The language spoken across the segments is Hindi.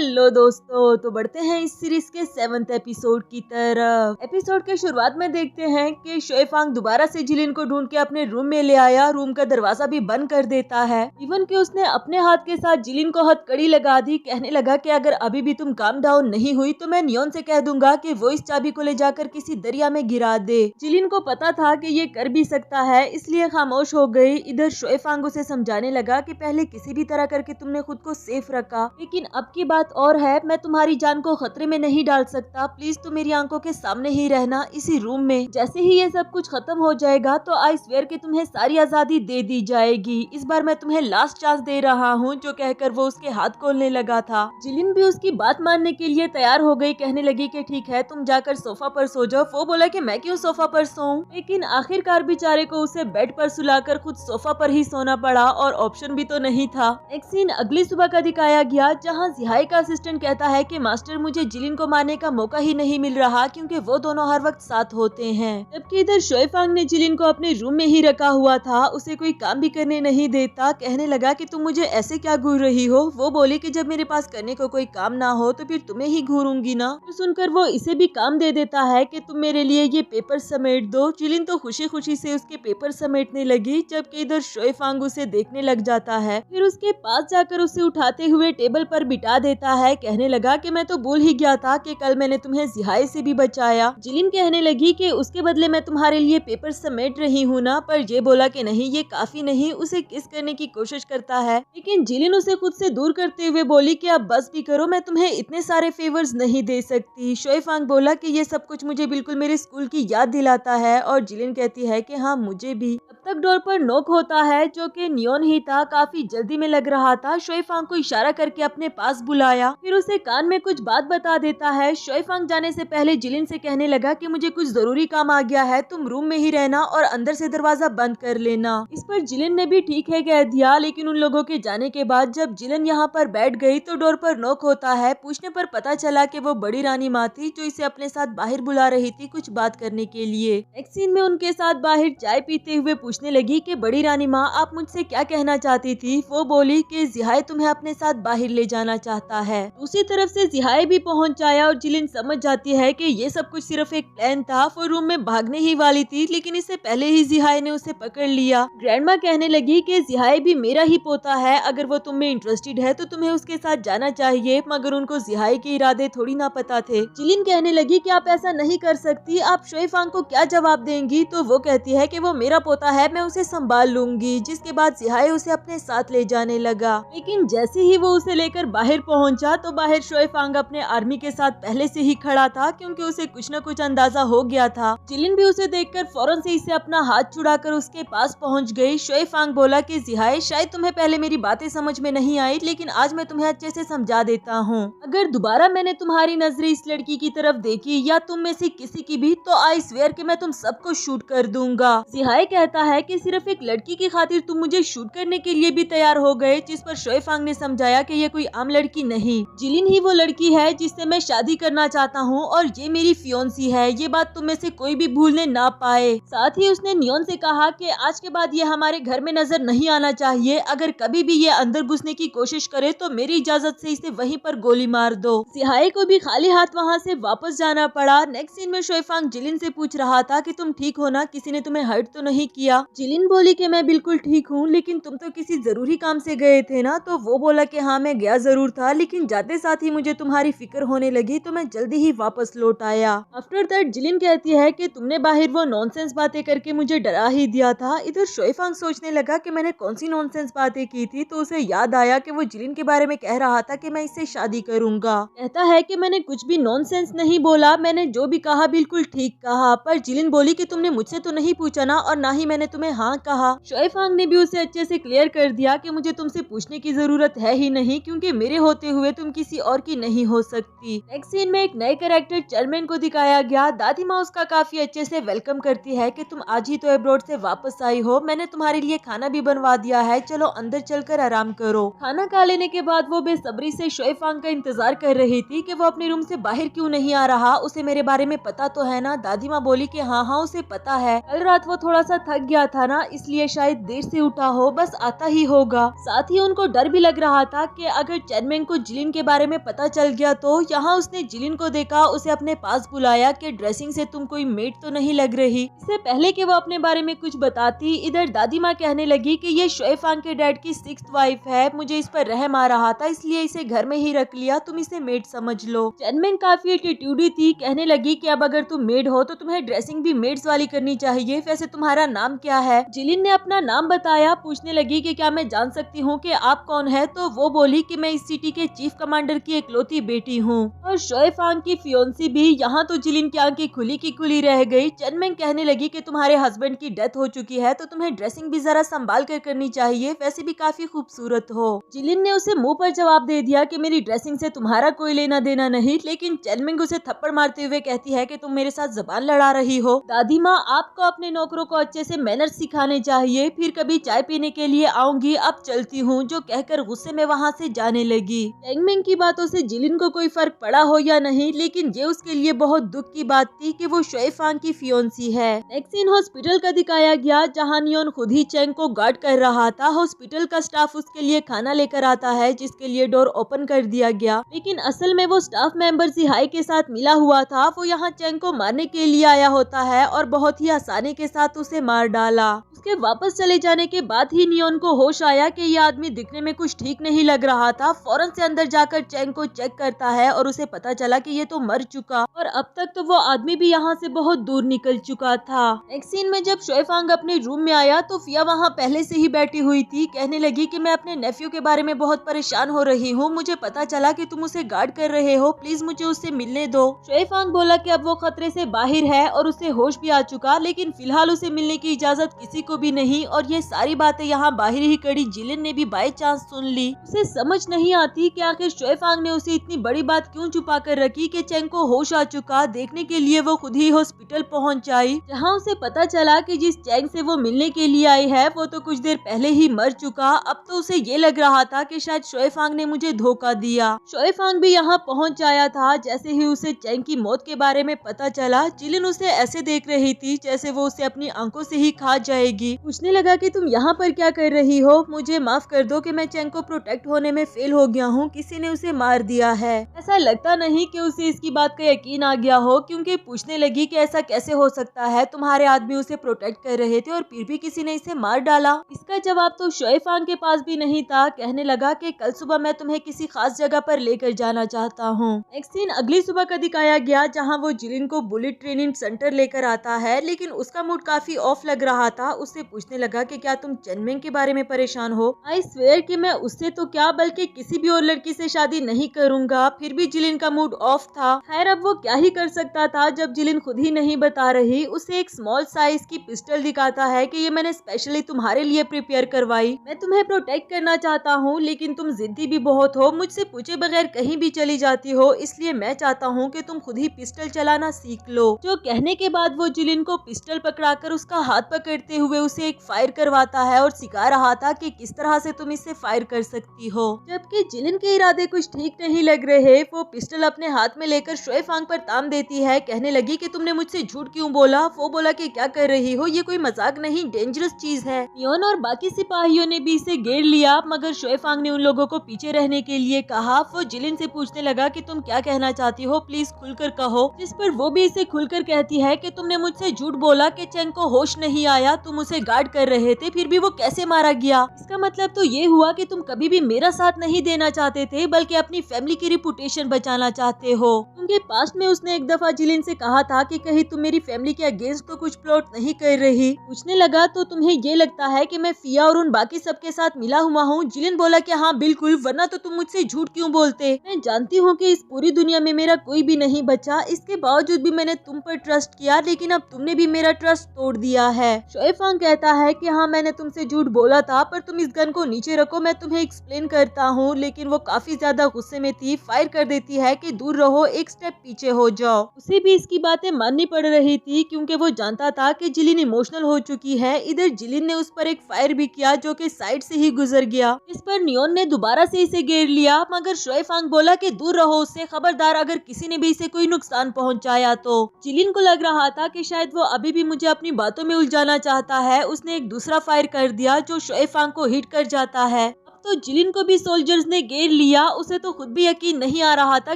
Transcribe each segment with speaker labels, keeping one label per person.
Speaker 1: हेलो दोस्तों, तो बढ़ते हैं इस सीरीज के 7th एपिसोड की तरफ। एपिसोड के शुरुआत में देखते हैं कि शोएफांग दोबारा से जिलिन को ढूंढ के अपने रूम में ले आया। रूम का दरवाजा भी बंद कर देता है। इवन कि उसने अपने हाथ के साथ जिलिन को हथकड़ी लगा दी। कहने लगा कि अगर अभी भी तुम काम डाउन नहीं हुई तो मैं नियोन से कह दूंगा कि वो इस चाबी को ले जाकर किसी दरिया में गिरा दे। जिलिन को पता था कि ये कर भी सकता है, इसलिए खामोश हो गई। इधर शोएफांग उसे समझाने लगा कि पहले किसी भी तरह करके तुमने खुद को सेफ रखा, लेकिन अब की बात और है। मैं तुम्हारी जान को खतरे में नहीं डाल सकता। प्लीज तुम मेरी आंखों के सामने ही रहना इसी रूम में। जैसे ही ये सब कुछ खत्म हो जाएगा तो आई स्वेयर कि तुम्हें सारी आजादी दे दी जाएगी। इस बार मैं तुम्हें लास्ट चांस दे रहा हूँ। जो कहकर वो उसके हाथ खोलने लगा था। जिलिन भी उसकी बात मानने के लिए तैयार हो गई। कहने लगी कि ठीक है, तुम जाकर सोफा पर सो जाओ। वो बोला कि मैं क्यों सोफा पर सोऊं, लेकिन आखिरकार बेचारे को उसे बेड पर सुलाकर खुद सोफा पर ही सोना पड़ा और ऑप्शन भी तो नहीं था। एक सीन अगली सुबह का दिखाया गया, जहाँ जिहाई का असिस्टेंट कहता है कि मास्टर मुझे जिलिन को मारने का मौका ही नहीं मिल रहा क्योंकि वो दोनों हर वक्त साथ होते हैं। जबकि इधर शोएफांग ने जिलिन को अपने रूम में ही रखा हुआ था, उसे कोई काम भी करने नहीं देता। कहने लगा कि तुम मुझे ऐसे क्या घूर रही हो। वो बोली कि जब मेरे पास करने को कोई काम ना हो तो फिर तुम्हें ही घूरूंगी ना। तो सुनकर वो इसे भी काम दे देता है कि तुम मेरे लिए ये पेपर समेट दो। जिलिन तो खुशी खुशी से उसके पेपर समेटने लगी, जबकि इधर शोएफांग उसे देखने लग जाता है। फिर उसके पास जाकर उसे उठाते हुए टेबल पर बिठा देता है। कहने लगा कि मैं तो भूल ही गया था कि कल मैंने तुम्हें जिहाई से भी बचाया। जिलिन कहने लगी कि उसके बदले मैं तुम्हारे लिए पेपर समेट रही हूँ ना, पर ये बोला कि नहीं, ये काफी नहीं। उसे किस करने की कोशिश करता है, लेकिन जिलिन उसे खुद से दूर करते हुए बोली कि अब बस भी करो, मैं तुम्हें इतने सारे फेवर्स नहीं दे सकती। शोएफांग बोला कि ये सब कुछ मुझे बिल्कुल मेरे स्कूल की याद दिलाता है, और जिलिन कहती है कि हाँ मुझे भी। तब तक डोर पर नॉक होता है, जो कि नियोन ही था। काफी जल्दी में लग रहा था। शोएफांग को इशारा करके अपने पास बुलाया, फिर उसे कान में कुछ बात बता देता है। शोएफांग जाने से पहले जिलिन से कहने लगा कि मुझे कुछ जरूरी काम आ गया है, तुम रूम में ही रहना और अंदर से दरवाजा बंद कर लेना। इस पर जिलिन ने भी ठीक है कह दिया, लेकिन उन लोगों के जाने के बाद जब जिलिन यहाँ पर बैठ गई तो डोर पर नॉक होता है। पूछने पर पता चला कि वो बड़ी रानी माँ थी, जो इसे अपने साथ बाहर बुला रही थी कुछ बात करने के लिए। नेक्स्ट सीन में उनके साथ बाहर चाय पीते हुए पूछने लगी कि बड़ी रानी माँ, आप मुझसे क्या कहना चाहती थी। वो बोली कि जिहाई तुम्हें अपने साथ बाहर ले जाना चाहता है। दूसरी तरफ से जिहाई भी पहुंच आया और जिलिन समझ जाती है कि ये सब कुछ सिर्फ एक प्लान था। वो रूम में भागने ही वाली थी, लेकिन इससे पहले ही जिहाई ने उसे पकड़ लिया। ग्रैंडमा कहने लगी कि जिहाई भी मेरा ही पोता है, अगर वो तुम में इंटरेस्टेड है तो तुम्हें उसके साथ जाना चाहिए। मगर उनको जिहाई के इरादे थोड़ी ना पता थे। जिलिन कहने लगी कि आप ऐसा नहीं कर सकती, आप शोएफांग को क्या जवाब देंगी। तो वो कहती है कि वो मेरा पोता है, मैं उसे संभाल लूंगी। जिसके बाद जिहाई उसे अपने साथ ले जाने लगा, लेकिन जैसे ही वो उसे लेकर बाहर पहुंचा तो बाहर शोएफांग अपने आर्मी के साथ पहले से ही खड़ा था, क्योंकि उसे कुछ न कुछ अंदाजा हो गया था। जिलिन भी उसे देखकर फौरन से इसे अपना हाथ छुड़ाकर उसके पास पहुंच गई। शोएफांग बोला कि जिहाई, शायद तुम्हें पहले मेरी बातें समझ में नहीं आई, लेकिन आज मैं तुम्हें अच्छे से समझा देता हूँ। अगर दोबारा मैंने तुम्हारी नजरें इस लड़की की तरफ देखी या तुम में से किसी की भी, तो आई स्वेयर कि मैं तुम सबको शूट कर दूंगा। जिहाई कहता है कि सिर्फ एक लड़की की खातिर तुम मुझे शूट करने के लिए भी तैयार हो गए, जिस पर शोएफांग ने समझाया कि ये कोई आम लड़की नहीं, जिलिन ही वो लड़की है जिससे मैं शादी करना चाहता हूँ, और ये मेरी फियोंसी है। ये बात तुम में से कोई भी भूलने ना पाए। साथ ही उसने नियोन से कहा कि आज के बाद ये हमारे घर में नजर नहीं आना चाहिए। अगर कभी भी ये अंदर घुसने की कोशिश करे तो मेरी इजाजत से इसे वहीं पर गोली मार दो। जिहाई को भी खाली हाथ वहाँ से वापस जाना पड़ा। नेक्स्ट सीन में शोएफांग जिलिन से पूछ रहा था कि तुम ठीक हो ना, किसी ने तुम्हें हर्ट तो नहीं किया। जिलिन बोली कि मैं बिल्कुल ठीक हूँ, लेकिन तुम तो किसी जरूरी काम से गए थे ना। तो वो बोला कि हाँ मैं गया जरूर था, लेकिन जाते साथ ही मुझे तुम्हारी फिक्र होने लगी तो मैं जल्दी ही वापस लौट आया। आफ्टर दैट जिलिन कहती है कि तुमने बाहर वो नॉनसेंस बातें करके मुझे डरा ही दिया था। इधर शोएफांग सोचने लगा कि मैंने कौन सी नॉनसेंस बातें की थी, तो उसे याद आया कि वो जिलिन के बारे में कह रहा था कि मैं इससे शादी करूंगा। कहता है कि मैंने कुछ भी नॉनसेंस नहीं बोला, मैंने जो भी कहा बिल्कुल ठीक कहा। पर जिलिन बोली कि तुमने मुझसे तो नहीं पूछा ना, और ना ही मैंने तुम्हें हाँ कहा। शोएफांग ने भी उसे अच्छे से क्लियर कर दिया कि मुझे तुमसे पूछने की जरूरत है ही नहीं, क्योंकि मेरे होते हुए तुम किसी और की नहीं हो सकती। नेक्स्ट सीन में एक नए कैरेक्टर चेयरमैन को दिखाया गया। दादी माँ उसका काफी अच्छे से वेलकम करती है कि तुम आज ही तो अब्रॉड से वापस आई हो, मैंने तुम्हारे लिए खाना भी बनवा दिया है, चलो अंदर चलकर आराम करो। खाना खा लेने के बाद वो बेसब्री से शोएफांग का इंतजार कर रही थी कि वो अपने रूम से बाहर क्यों नहीं आ रहा, उसे मेरे बारे में पता तो है ना। दादी माँ बोली कि हाँ हाँ उसे पता है, कल रात वो थोड़ा सा थक गया था ना, इसलिए शायद देर से उठा हो, बस आता ही होगा। साथ ही उनको डर भी लग रहा था कि अगर चेयरमैन को जिलिन के बारे में पता चल गया तो यहाँ उसने जिलिन को देखा, उसे अपने पास बुलाया कि ड्रेसिंग से तुम कोई मेड तो नहीं लग रही। इससे पहले कि वो अपने बारे में कुछ बताती, इधर दादी माँ कहने लगी कि ये शोएफांग के डैड की 6th वाइफ है, मुझे इस पर रहम आ रहा था इसलिए इसे घर में ही रख लिया, तुम इसे मेड समझ लो। चेनमेंग काफी एटीट्यूडी थी, कहने लगी कि अब अगर तुम मेड हो तो तुम्हें ड्रेसिंग भी मेड्स वाली करनी चाहिए, वैसे तुम्हारा नाम क्या है? जिलिन ने अपना नाम बताया, पूछने लगी कि क्या मैं जान सकती हूँ कि आप कौन है? तो वो बोली कि मैं इस सिटी के चीफ कमांडर की इकलौती बेटी हूँ और शोएफांग की फियोंसी भी। यहाँ तो जिलिन की आंखें खुली की खुली रह गई। चेनमेंग कहने लगी कि तुम्हारे हस्बैंड की डेथ हो चुकी है तो तुम्हें ड्रेसिंग भी जरा संभाल कर करनी चाहिए, वैसे भी काफी खूबसूरत हो। जिलिन ने उसे मुंह पर जवाब दे दिया कि मेरी ड्रेसिंग से तुम्हारा कोई लेना देना नहीं, लेकिन चेनमेंग उसे थप्पड़ मारते हुए कहती है कि तुम मेरे साथ जबान लड़ा रही हो। दादी माँ, आपको अपने नौकरों को अच्छे से मैनर्स सिखाने चाहिए, फिर कभी चाय पीने के लिए आऊंगी, अब चलती हूँ, जो कहकर गुस्से में वहाँ से जाने लगी। चेनमेंग की बातों से जिलिन को कोई फर्क पड़ा हो या नहीं, लेकिन ये उसके लिए बहुत दुख की बात थी कि वो शोएफांग की फियोंसी है। नेक्स्ट सीन हॉस्पिटल का दिखाया गया, जहाँ नियोन खुद ही चेंग को गार्ड कर रहा था। हॉस्पिटल का स्टाफ उसके लिए खाना लेकर आता है, जिसके लिए डोर ओपन कर दिया गया, लेकिन असल में वो स्टाफ मेंबर जिहाई के साथ मिला हुआ था। वो यहाँ चेंग को मारने के लिए आया होता है और बहुत ही आसानी के साथ उसे मार डाला। उसके वापस चले जाने के बाद ही नियोन को होश आया कि ये आदमी दिखने में कुछ ठीक नहीं लग रहा था। फौरन से अंदर जाकर चेंग को चेक करता है और उसे पता चला कि ये तो मर चुका और अब तक तो वो आदमी भी यहाँ से बहुत दूर निकल चुका था। नेक्स्ट सीन में जब शोएफांग अपने रूम में आया तो फिया वहाँ पहले से ही बैठी हुई थी। कहने लगी कि मैं अपने नेफ्यू के बारे में बहुत परेशान हो रही हूँ, मुझे पता चला कि तुम उसे गार्ड कर रहे हो, प्लीज मुझे उससे मिलने दो। शोएफांग बोला कि अब वो खतरे से बाहर है और उसे होश भी आ चुका, लेकिन फिलहाल उसे मिलने की इजाजत किसी को भी नहीं। और ये सारी बातें यहाँ बाहर ही कड़ी जिलिन ने भी बाय चांस सुन ली। उसे समझ नहीं आती कि आखिर शोएफांग ने उसे इतनी बड़ी बात क्यों छुपा कर रखी कि चेंग को होश आ चुका। देखने के लिए वो खुद ही हॉस्पिटल पहुँच आई, जहाँ उसे पता चला कि जिस चेंग से वो मिलने के लिए आई है वो तो कुछ देर पहले ही मर चुका। अब तो उसे ये लग रहा था कि शायद शोएफांग ने मुझे धोखा दिया। शोएफांग भी यहाँ पहुँच आया था। जैसे ही उसे चेंग की मौत के बारे में पता चला, जिलिन उसे ऐसे देख रही थी जैसे वो उसे अपनी आंखों से ही खा जाएगी। पूछने लगा कि तुम यहाँ पर क्या कर रही हो? मुझे माफ कर दो कि मैं चेंग को प्रोटेक्ट होने में फेल हो गया हूँ, किसी ने उसे मार दिया है। ऐसा लगता नहीं कि उसे इसकी बात का यकीन आ गया हो, क्योंकि पूछने लगी कि ऐसा कैसे हो सकता है, तुम्हारे आदमी उसे प्रोटेक्ट कर रहे थे और फिर भी किसी ने इसे मार डाला। इसका जवाब तो शोएफांग के पास भी नहीं था। कहने लगा कि कल सुबह मैं तुम्हें किसी खास जगह पर लेकर जाना चाहता हूँ। नेक्स्ट सीन अगली सुबह का दिखाया गया, जहाँ वो जिलिन को बुलेट ट्रेनिंग सेंटर लेकर आता है, लेकिन उसका मूड काफी ऑफ लग रहा था। उससे पूछने लगा कि क्या तुम चेनमेंग के बारे में परेशान हो? आई स्वेयर कि मैं उससे तो क्या बल्कि किसी भी और लड़की से शादी नहीं करूंगा। फिर भी जिलिन का मूड ऑफ था। खैर अब वो क्या ही कर सकता था जब जिलिन खुद ही नहीं बता रही। उसे एक स्मॉल साइज की पिस्टल दिखाता है कि ये मैंने स्पेशली तुम्हारे लिए प्रिपेयर करवाई, मैं तुम्हें प्रोटेक्ट करना चाहता हूँ, लेकिन तुम जिद्दी भी बहुत हो, मुझसे पूछे बगैर कहीं भी चली जाती हो, इसलिए मैं चाहता हूँ कि तुम खुद ही पिस्टल चलाना सीख लो। जो कहने के बाद वो जिलिन को पिस्टल पकड़ाकर उसका हाथ पकड़ते हुए उसे एक फायर करवाता है और सिखा रहा था कि किस तरह से तुम इससे फायर कर सकती हो। जबकि जिलिन के इरादे कुछ ठीक नहीं लग रहे, वो पिस्टल अपने हाथ में लेकर शोएफांग पर ताम देती है। कहने लगी कि तुमने मुझसे झूठ क्यों बोला? वो बोला कि क्या कर रही हो, ये कोई मजाक नहीं, डेंजरस चीज है। नियोन और बाकी सिपाहियों ने भी इसे घेर लिया, मगर शोएफांग ने उन लोगों को पीछे रहने के लिए कहा। वो जिलिन से पूछने लगा कि तुम क्या कहना चाहती हो, प्लीज खुलकर कहो। जिस पर वो भी इसे खुलकर कहती है कि तुमने मुझसे झूठ बोला कि चेंग को होश नहीं आया, तुम उसे गार्ड कर रहे थे, फिर भी वो कैसे मारा गया। इसका मतलब तो ये हुआ कि तुम कभी भी मेरा साथ नहीं देना चाहते थे, बल्कि अपनी फैमिली की रिपुटेशन बचाना चाहते हो। क्योंकि पास्ट में उसने एक दफा जिलिन से कहा था कि कहीं तुम मेरी फैमिली के अगेंस्ट तो कुछ प्लॉट नहीं कर रही। पूछने लगा तो तुम्हें ये लगता है कि मैं फिया और उन बाकी सबके साथ मिला हुआ हूँ? जिलिन बोला कि हाँ बिल्कुल, वरना तो तुम मुझसे झूठ क्यों बोलते? मैं जानती हूँ कि इस पूरी दुनिया में मेरा कोई भी नहीं बचा, इसके बावजूद भी मैंने तुम पर ट्रस्ट किया, लेकिन अब तुमने भी मेरा ट्रस्ट तोड़ दिया है। शोएफांग कहता है कि हाँ मैंने तुमसे झूठ बोला था, पर तुम इस गन को नीचे रखो, मैं तुम्हें एक्सप्लेन करता हूँ। लेकिन वो काफी ज्यादा गुस्से में थी, फायर कर देती है कि दूर रहो, एक स्टेप पीछे हो जाओ। उसे भी इसकी बातें माननी पड़ रही थी, क्योंकि वो जानता था कि जिलिन इमोशनल हो चुकी है। इधर जिलिन ने उस पर एक फायर भी किया, जो कि साइड से ही गुजर गया। इस पर नियोन ने दोबारा से इसे घेर लिया, मगर शोएफांग बोला कि दूर रहो उससे, खबरदार अगर किसी ने भी इसे कोई नुकसान पहुंचाया तो। जिलिन को लग रहा था कि शायद वो अभी भी मुझे अपनी बातों में उलझाना चाहता है। उसने एक दूसरा फायर कर दिया, जो शोएफांग को हिट कर जाता है। तो जिलिन को भी सोल्जर्स ने घेर लिया। उसे तो खुद भी यकीन नहीं आ रहा था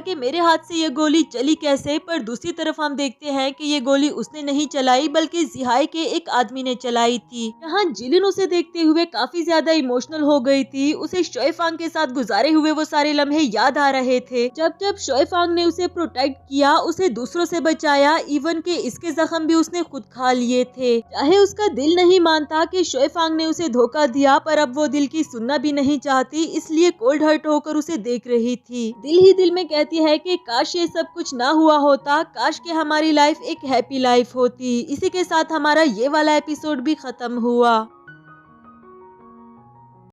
Speaker 1: कि मेरे हाथ से ये गोली चली कैसे। पर दूसरी तरफ हम देखते हैं कि ये गोली उसने नहीं चलाई बल्कि जिहाई के एक आदमी ने चलाई थी। यहाँ जिलिन उसे देखते हुए काफी ज्यादा इमोशनल हो गई थी। उसे शोएफांग के साथ गुजारे हुए वो सारे लम्हे याद आ रहे थे जब जब शोएफांग ने उसे प्रोटेक्ट किया, उसे दूसरों से बचाया, इवन के इसके जख्म भी उसने खुद खा लिए थे। चाहे उसका दिल नहीं मानता कि शोएफांग ने उसे धोखा दिया, पर अब वो दिल की सुनना भी नहीं चाहती, इसलिए कोल्ड हर्ट होकर उसे देख रही थी। दिल ही दिल में कहती है कि काश ये सब कुछ ना हुआ होता, काश कि हमारी लाइफ एक हैप्पी लाइफ होती। इसी के साथ हमारा ये वाला एपिसोड भी खत्म हुआ।